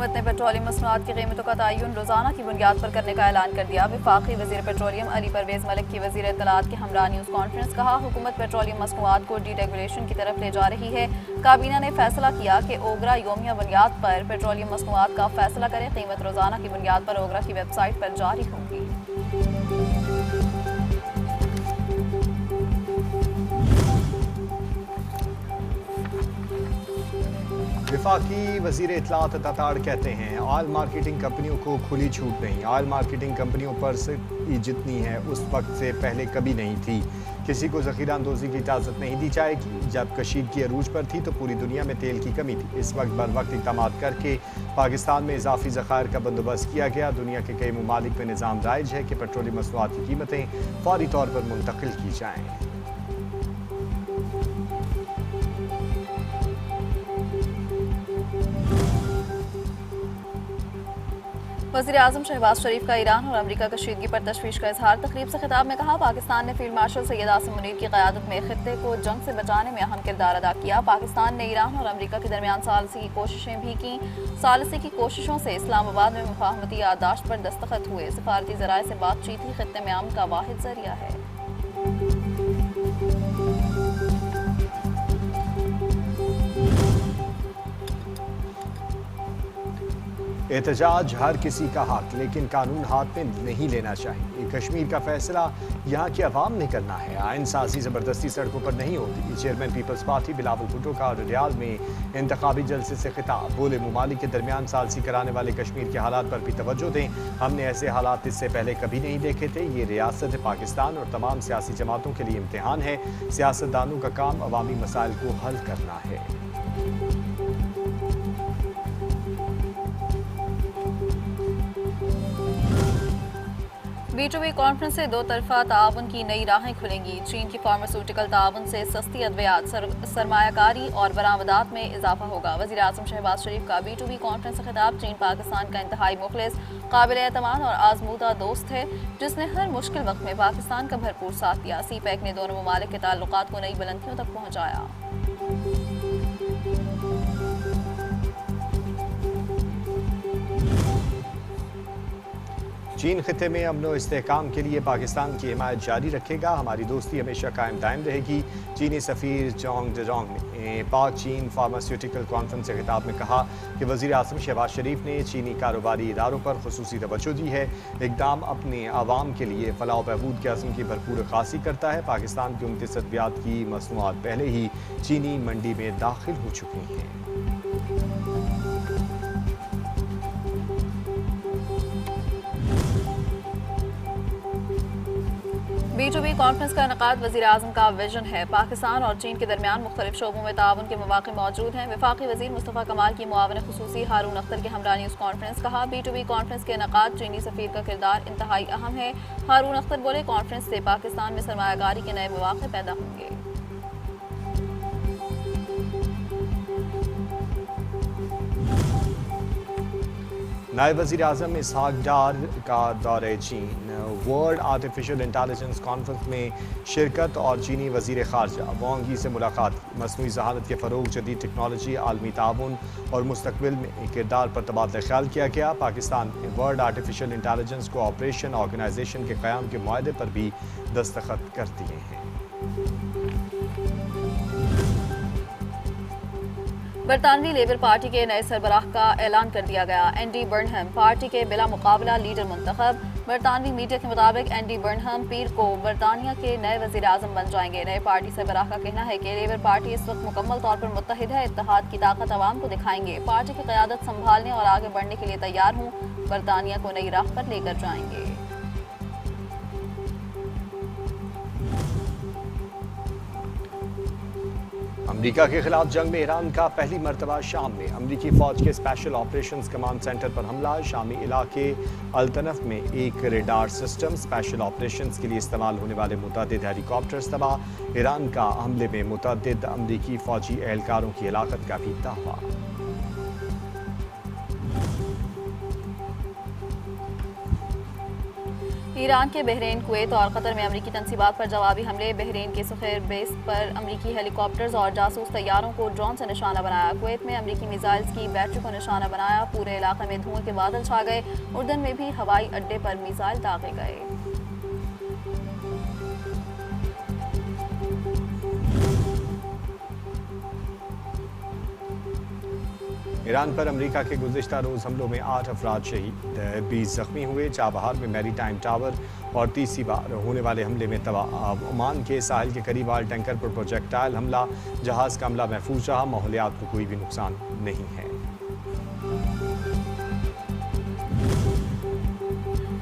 हुकूमत ने पेट्रोलियम मसनूआत की कीमतों का तयन रोजाना की बुनियाद पर करने का ऐलान कर दिया। वफाकी वजीर पेट्रोलियम अली परवेज मलिक की वजीर इत्तलात के हमरा न्यूज़ कॉन्फ्रेंस। कहा, हुकूमत पेट्रोलियम मसनूआत को डीरेगुलेशन की तरफ ले जा रही है। काबीना ने फैसला किया कि ओगरा योमिया बुनियाद पर पेट्रोलियम मसनूआत का फैसला करे। कीमत रोजाना की बुनियाद पर ओगरा की वेबसाइट पर जारी होगी। वफाकी वजीर इत्तलात अताताड़ कहते हैं, ऑयल मार्केटिंग कंपनियों को खुली छूट नहीं। ऑयल मार्केटिंग कंपनियों पर जितनी है उस वक्त से पहले कभी नहीं थी। किसी को ज़ख़ीरा अंदोज़ी की इजाज़त नहीं दी जाएगी। जब कशीदगी अरूज पर थी तो पूरी दुनिया में तेल की कमी थी। इस वक्त बर वक्त इक़दाम करके पाकिस्तान में इजाफी ज़खायर का बंदोबस्त किया गया। दुनिया के कई ममालिक में निज़ाम राइज है कि पेट्रोलियम मसनूआत की कीमतें फौरी तौर पर मुंतकिल की जाएँ। वज़ीर आज़म शहबाज शरीफ का ईरान और अमरीका कशीदगी पर तशवीश का इजहार। तकरीब से खिताब में कहा, पाकिस्तान ने फील्ड मार्शल सैयद आसिम मुनीर की क़यादत में खित्ते को जंग से बचाने में अहम किरदार अदा किया। पाकिस्तान ने ईरान और अमरीका के दरमियान सालसी की कोशिशें भी की। सालसी की कोशिशों से इस्लामाबाद में मुफाहमती याददाश्त पर दस्तखत हुए। सफारती ज़राए से बातचीत ही खित्ते में अमन का वाहिद ज़रिया है। एहतजाज हर किसी का हक, लेकिन कानून हाथ में नहीं लेना चाहिए। कश्मीर का फैसला यहाँ की आवाम ने करना है। आइन साजी ज़बरदस्ती सड़कों पर नहीं होती। Chairman peoples party Bilawal Bhutto का रियाद में इंतखाबी जलसे से खिताब। बोले, मुमालिक के दरमियान सालसी कराने वाले कश्मीर के हालात पर भी तवज्जो दें। हमने ऐसे हालात इससे पहले कभी नहीं देखे थे। ये रियासत पाकिस्तान और तमाम सियासी जमातों के लिए इम्तिहान है। सियासतदानों का काम अवामी मसाइल को हल करना है। B2B कॉन्फ्रेंस से दो तरफा ताउन की नई राहें खुलेंगी। चीन की फार्मास्यूटिकल ताउन से सस्ती अद्वियात, सरमायाकारी और बरामदात में इजाफा होगा। वज़ीर आज़म शहबाज शरीफ का B2B कॉन्फ्रेंस से खिताब। चीन पाकिस्तान का इंतहाई मुखलिस, काबिल एतमाद और आजमूदा दोस्त है, जिसने हर मुश्किल वक्त में पाकिस्तान का भरपूर साथ दिया। CPEC ने दोनों ममालिक के ताल्लुकात को नई बुलंदियों तक पहुँचाया। चीन खिते में अमन व इस्तेहकाम के लिए पाकिस्तान की हिमायत जारी रखेगा। हमारी दोस्ती हमेशा कायम दायम रहेगी। चीनी सफ़ीर जोंग डेरोंग ने पाक चीन फार्मास्यूटिकल कॉन्फ्रेंस से खिताब में कहा कि वज़ीर आज़म शहबाज शरीफ ने चीनी कारोबारी इदारों पर खुसूसी तवज्जो दी है। इक़दाम अपने आवाम के लिए फलाह बहबूद के अज़्म की भरपूर अक्कासी करता है। पाकिस्तान की 29 अद्वियात की मसनूआत पहले ही चीनी मंडी में दाखिल हो चुकी हैं। B2B कॉन्फ्रेंस का इनकाद वज़ीर आज़म का विजन है। पाकिस्तान और चीन के दरमियान मुख्तलिफ शोबों में ताउन के मौक़े मौजूद हैं। वफाकी वज़ीर मुस्तफ़ा कमाल की मुआवन खुसूसी हारून अख्तर के हमरा न्यूज़ कॉन्फ्रेंस। कहा, B2B कॉन्फ्रेंस के इनकाद चीनी सफ़ीर का किरदार इंतहाई अहम है। हारून अख्तर बोले, कॉन्फ्रेंस से पाकिस्तान में सरमायाकारी के नए मौक़े पैदा होंगे। नायब वज़ीर आज़म इसहाक डार का दौरे चीन। वर्ल्ड आर्टिफिशियल इंटेलिजेंस कॉन्फ्रेंस में शिरकत और चीनी वज़ीर ख़ारजा वांग यी से मुलाकात। मसनूई ज़हानत के फ़रोग़, जदीद टेक्नोलॉजी, आलमी ताउन और मुस्तक़बिल में किरदार पर तबादला ख्याल किया गया। पाकिस्तान ने world artificial intelligence cooperation organisation के क़याम के मुआहदे पर भी दस्तखत कर दिए हैं। बरतानवी लेबर पार्टी के नए सरबराह का ऐलान कर दिया गया। एंडी बर्नहम पार्टी के बिला मुकाबला लीडर मुंतखब। बरतानवी मीडिया के मुताबिक एंडी बर्नहम पीर को बरतानिया के नए वज़ीर आज़म बन जाएंगे। नए पार्टी सरबराह का कहना है कि लेबर पार्टी इस वक्त मुकम्मल तौर पर मुत्तहिद है। इत्तेहाद की ताकत अवाम को दिखाएंगे। पार्टी की क़यादत संभालने और आगे बढ़ने के लिए तैयार हूँ। बरतानिया को नई राह पर लेकर जाएंगे। अमरीका के खिलाफ जंग में ईरान का पहली मरतबा शाम में अमरीकी फ़ौज के स्पेशल ऑपरेशंस कमांड सेंटर पर हमला। शामी इलाके अल्तनफ में एक रेडार सिस्टम। स्पेशल ऑपरेशंस के लिए इस्तेमाल होने वाले मुतअद्दिद हेलीकॉप्टर्स तबाह। ईरान का हमले में मुतअद्दिद अमरीकी फ़ौजी एहलकारों की हलाकत का भी दावा। ईरान के बहरीन, कुवैत और कतर में अमरीकी तनसीबात पर जवाबी हमले। बहरीन के सुखैर बेस पर अमरीकी हेलीकॉप्टर्स और जासूस तैयारों को ड्रोन से निशाना बनाया। कुवैत में अमरीकी मिसाइल्स की बैटरी को निशाना बनाया। पूरे इलाके में धुएं के बादल छा गए। उर्दन में भी हवाई अड्डे पर मिसाइल दागे गए। ईरान पर अमेरिका के गुज़िश्ता रोज़ हमलों में 8 अफराद शहीद, 20 जख्मी हुए। चाबहार में मैरी टाइम टावर और तीसरी बार होने वाले हमले में तबाह। ओमान के साहिल के करीब आयल टैंकर पर प्रोजेक्टाइल हमला, जहाज़ का हमला महफूज रहा। माहौलियात को कोई भी नुकसान नहीं है।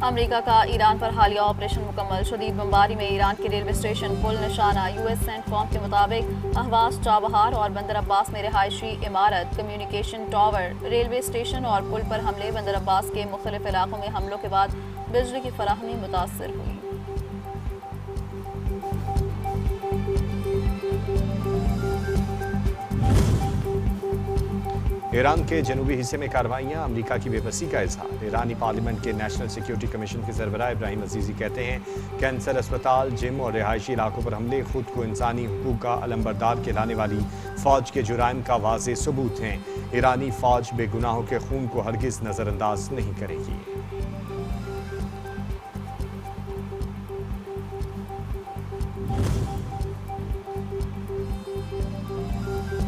अमेरिका का ईरान पर हालिया ऑपरेशन मुकम्मल। शदीद बमबारी में ईरान के रेलवे स्टेशन पुल निशाना। यूएस सेंटकॉम के मुताबिक अहवाज, चाबहार और बंदर अब्बास में रिहायशी इमारत, कम्युनिकेशन टावर, रेलवे स्टेशन और पुल पर हमले। बंदर अब्बास के मुख्तलिफ इलाकों में हमलों के बाद बिजली की फराहमी मुतासर हुई। ईरान के जनूबी हिस्से में कार्रवाइयाँ, अमेरिका की बेबसी का इजहार। ईरानी पार्लियामेंट के नेशनल सिक्योरिटी कमीशन के सरबराह इब्राहिम अजीजी कहते हैं, कैंसर अस्पताल, जिम और रिहायशी इलाकों पर हमले खुद को इंसानी हुकूक का अलंबरदार कहलाने वाली फ़ौज के जुराइम का वाज़ेह सबूत हैं। ईरानी फ़ौज बेगुनाहों के खून को हरगिज़ नज़रअंदाज नहीं करेगी।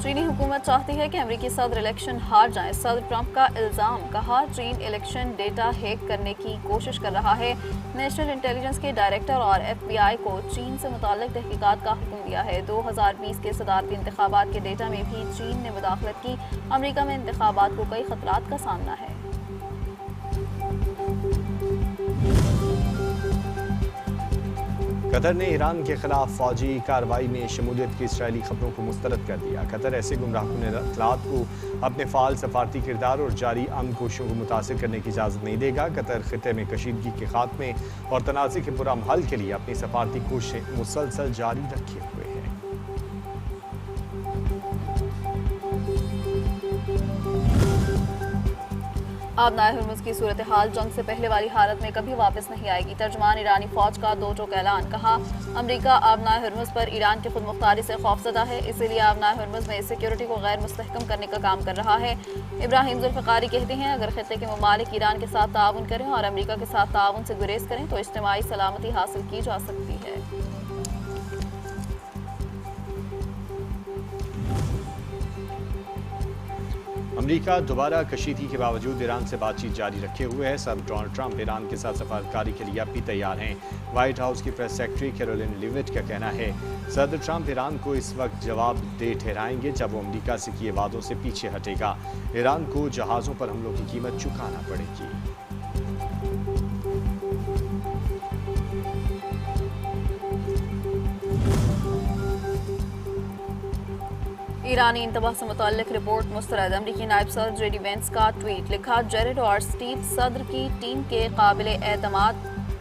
चीनी हुकूमत चाहती है कि अमरीकी सदर इलेक्शन हार जाएं। सदर ट्रंप का इल्ज़ाम, कहा चीन इलेक्शन डेटा हैक करने की कोशिश कर रहा है। नेशनल इंटेलिजेंस के डायरेक्टर और FBI को चीन से मुताल्लिक तहकीकात का हुक्म दिया है। 2020 के सदारती इंतखाबात के डेटा में भी चीन ने मुदाखलत की। अमरीका में इंतखाबात को कई खतरात का सामना है। कतर ने ईरान के खिलाफ फौजी कार्रवाई में शमूलियत की इसराइली खबरों को मुस्तरद कर दिया। कतर ऐसे गुमराहकुन इत्तलात को अपने फ़ाल सफारती किरदार और जारी अमन कोशिशों को मुतासिर करने की इजाज़त नहीं देगा। कतर खिते में कशीदगी के खात्मे और तनाज़े के पुरअमन हल के लिए अपनी सफारती कोशिशें मुसलसल जारी रखे हुए है। आबनाए हुर्मुज की सूरत हाल जंग से पहले वाली हालत में कभी वापस नहीं आएगी। तर्जमान ईरानी फौज का दो टोक ऐलान, कहा अमरीका आबनाए हुर्मुज पर ईरान की खुद मुख्तारी से खौफजदा है, इसीलिए आबनाए हुर्मुज में सिक्योरिटी को गैर मुस्तहकम करने का काम कर रहा है। इब्राहिम जुल्फ़िकारी कहते हैं, अगर खित्ते के ममालिक ईरान के साथ ताउन करें और अमरीका के साथ ताउन से गुरेज करें तो इज्तिमाई सलामती हासिल की जा सकती है। अमेरिका दोबारा कशीदगी के बावजूद ईरान से बातचीत जारी रखे हुए है। सदर डोनाल्ड ट्रंप ईरान के साथ सफारतकारी के लिए अब भी तैयार हैं। व्हाइट हाउस की प्रेस सेक्रेटरी कैरोलिन लिविट का कहना है, सदर ट्रंप ईरान को इस वक्त जवाब दे ठहराएंगे जब वो अमेरिका से किए वादों से पीछे हटेगा। ईरान को जहाज़ों पर हमलों की कीमत चुकाना पड़ेगी। ईरानी इंतबाह से मुताल्लिक रिपोर्ट मुस्तरद। अमरीकी नायब सदर जेडी वेंस का ट्वीट, लिखा जेरेड और स्टीव सदर की टीम के काबिले एतमाद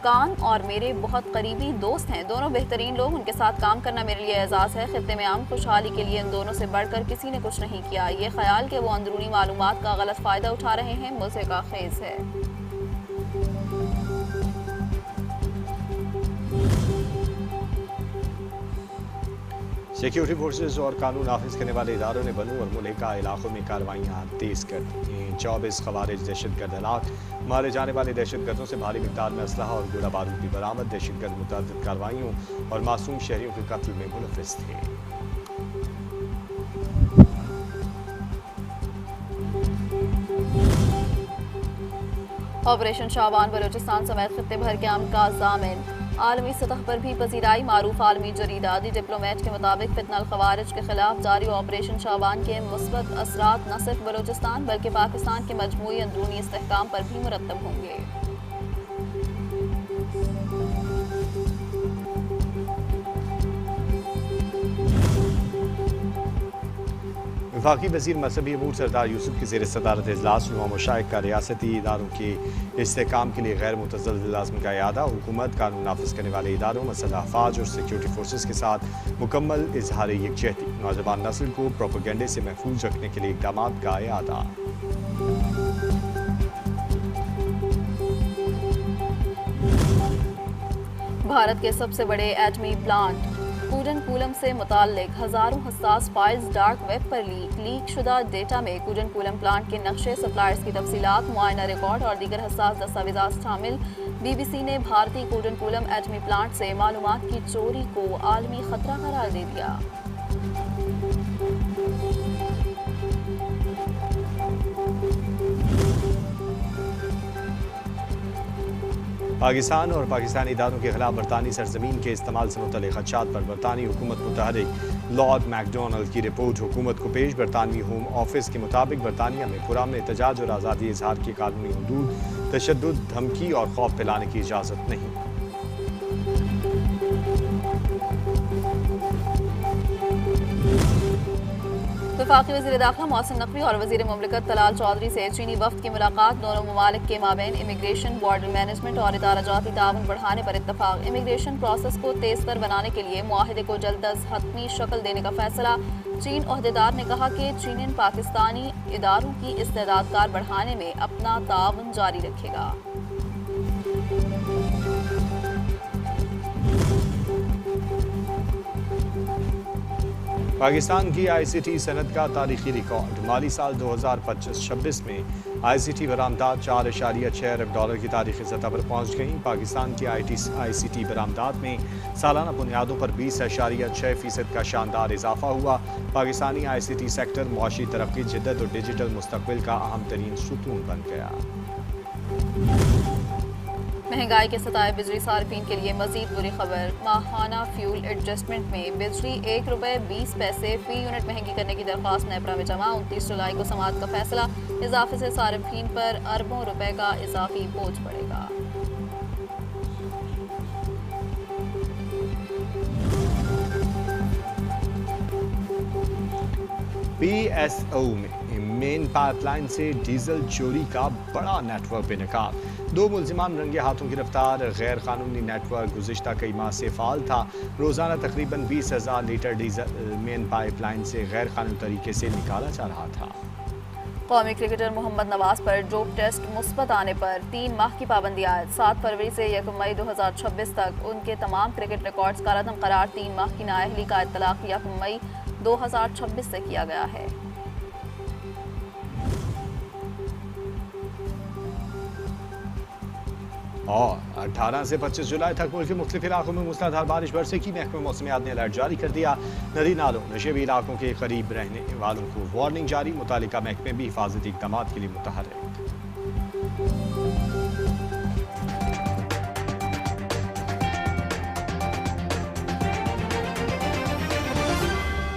कान और मेरे बहुत करीबी दोस्त हैं। दोनों बेहतरीन लोग, उनके साथ काम करना मेरे लिए एजाज़ है। खित्ते में आम खुशहाली के लिए इन दोनों से बढ़कर किसी ने कुछ नहीं किया। ये ख्याल कि वो अंदरूनी मालूमात का गलत फ़ायदा उठा रहे हैं मुझे का खेज़ है। सिक्योरिटी फोर्सेज और कानून नाफिज करने वाले इदारों ने बनू और मुल्हिका इलाकों में कार्रवाइयाँ तेज़ कर दी। 24 खवारिज दहशतगर्द हलाक, मारे जाने वाले दहशतगर्दों से भारी मिकदार में असलहा और गोला बारूद भी बरामद। दहशतगर्द मुतअद्दिद कार्रवाइयों और मासूम शहरियों के कत्ल में मुलव्विस थे। ऑपरेशन शाबान बलोचिस्तान समेत खित्ते भर के अमन का ज़ामिन। आलमी सतह पर भी पजीराई। मारूफ आलमी जरीदा दी डिप्लोमेट के मुताबिक फितनल खवारिज के खिलाफ जारी ऑपरेशन शाबान के मुस्बत असरात न सिर्फ बलोचिस्तान बल्कि पाकिस्तान के मजमूई अंदरूनी इस्तेहकाम पर भी मुरतब होंगे। वफाकी वज़ीर मजहबी अमूर सरदार यूसुफ की ज़ेर सदारत इजलास हुआ। मुशाइख का रियासती इदारों के इस्तेहकाम के लिए गैर मुतज़्ज़ल लाज़िम का इरादा। हुकूमत कानून नाफिज करने वाले इदारों मसला अफवाज और सिक्योरिटी फोर्सेज के साथ मुकम्मल इजहार यकजहती। नौजवान नस्ल को प्रोपेगेंडे से महफूज रखने के लिए इक़दाम का इरादा। भारत के सबसे बड़े एटमी प्लांट कूडनकूलम से मुताल्लिक हजारों हसास फाइल्स डार्क वेब पर लीक शुदा डेटा में कूडनकूलम प्लांट के नक्शे, सप्लायर्स की तफसीलात, मुआयना रिकॉर्ड और दीगर हसास दस्तावेजात शामिल। BBC ने भारतीय कूडनकूलम एटमी प्लांट से मालूमात की चोरी को आलमी खतरा करार दे दिया। पाकिस्तान और पाकिस्तानी इदारों के खिलाफ बरतानी सरजमीन के इस्तेमाल से मुतल्लिक़ खदशात पर बरतानी हुकूमत मुतहरिक लॉर्ड मैकडोनल्ड की रिपोर्ट हुकूमत को पेश। बरतानवी होम ऑफिस के मुताबिक बरतानिया में पुरअमन एहतजाज और आज़ादी इजहार की कानूनी हदूद, तशद्दुद, धमकी और खौफ फैलाने की इजाज़त नहीं। वफाकी वज़ीर दाखिला मोहसिन नकवी और वज़ीर मुमलिकत तलाल चौधरी से चीनी वफ्द की मुलाकात। दोनों ममालिक के माबैन इमिग्रेशन, बॉर्डर मैनेजमेंट और इदारा जाती ताउन बढ़ाने पर इत्तफाक। इमिग्रेशन प्रोसेस को तेज तर बनाने के लिए मुआहिदे को जल्द अज हतमी शक्ल देने का फैसला। चीन ओहदेदार ने कहा कि चीन पाकिस्तानी इदारों की इस्तेदादकार बढ़ाने में अपना ताउन जारी रखेगा। पाकिस्तान की ICT सनत का तारीखी रिकॉर्ड। माली साल 2025-26 में ICT बरामदात 4.6 अरब डॉलर की तारीखी सतह पर पहुंच गई। पाकिस्तान की ICT बरामदात में सालाना बुनियादों पर 20.6% का शानदार इजाफा हुआ। पाकिस्तानी ICT सेक्टर मुआशी तरक्की, जिद्दत और डिजिटल मुस्तकबिल का अहम तरीन सुतून बन गया। महंगाई के सताए बिजली सार्फिन के लिए मजीद बुरी खबर। माहाना फ्यूल एडजस्टमेंट में बिजली ₹1.20 फी यूनिट महंगी करने की दरख्वास्त नेपरा में जमा। 29 जुलाई को समाअत का फैसला। इजाफे से सार्फिन पर अरबों रुपए का इजाफी बोझ पड़ेगा। PSO में मेन पाइपलाइन से डीजल चोरी का बड़ा नेटवर्क बेनकाब। 2 मुलजिमान रंगे हाथों गिरफ्तार। गैर कानूनी नेटवर्क गुज़िश्ता कई माह से फाल था। रोज़ाना तकरीबन 20,000 लीटर डीजल मेन पाइपलाइन से गैर कानूनी तरीके से निकाला जा रहा था। कौमी क्रिकेटर मोहम्मद नवाज पर डोप टेस्ट मुस्बत आने पर 3 माह की पाबंदी आयद। 7 फरवरी से 1 मई 2026 तक उनके तमाम क्रिकेट रिकॉर्ड्स का रद्द करार। 3 माह की नाअहली का इत्तलाक 1 मई 2026 से किया गया है। और 18 से 25 जुलाई तक मुल्क के मुख्तलिफ इलाकों में मूसलाधार बारिश बरसे की महकमा मौसमियात ने अलर्ट जारी कर दिया। नदी नालों, नशेबी इलाकों के करीब रहने वालों को वार्निंग जारी। मुतालिका महकमे भी हिफाजती इक़दामात के लिए मुतहर्रिक।